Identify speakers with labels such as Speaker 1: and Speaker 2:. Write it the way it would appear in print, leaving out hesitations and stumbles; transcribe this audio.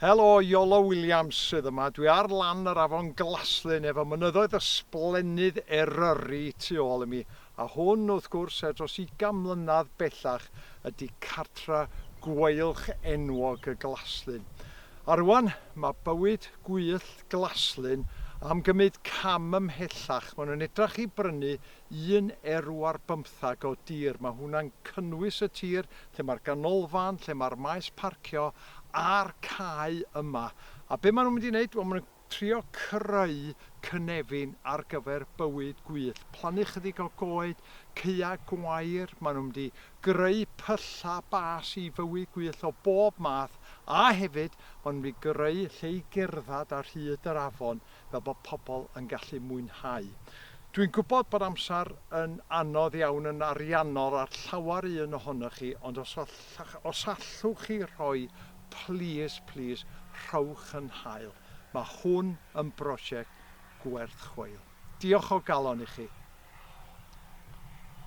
Speaker 1: Helo, Iolo Williams sydd yma. Dwi ar lan yr afon Glaslyn efo mynyddoedd ysblennydd Eryri tu ôl i mi. A hwn wrth gwrs dros 20 mlynedd bellach ydy cartra gweilch enwog y Glaslyn. A rwan mae bywyd gwyllt Glaslyn am gymryd cam ymhellach. Maen nhw'n edrach i brynu 1.15 o dir. Mae hwnna'n cynnwys y tir lle mae'r ganolfan, lle mae'r maes parcio a'r cae yma. A be maen nhw'n mynd i wneud? Wel, maen nhw'n trio creu cynefin ar gyfer bywyd gwyllt. Plannu chydig o goed, caea gwair, maen nhw'n mynd i greu pylla bas i fywyd gwyllt o bob math, a hefyd maen nhw'n mynd i greu lle i gerdded ar hyd yr afon fel bod pobl yn gallu mwynhau. Dwi'n gwybod bod amser yn anodd iawn yn ariannol ar llawer un ohonoch chi, ond os allwch chi rhoi please, rhowch yn hael. Mae hwn yn brosiect gwerth chweil. Diolch o galon i chi.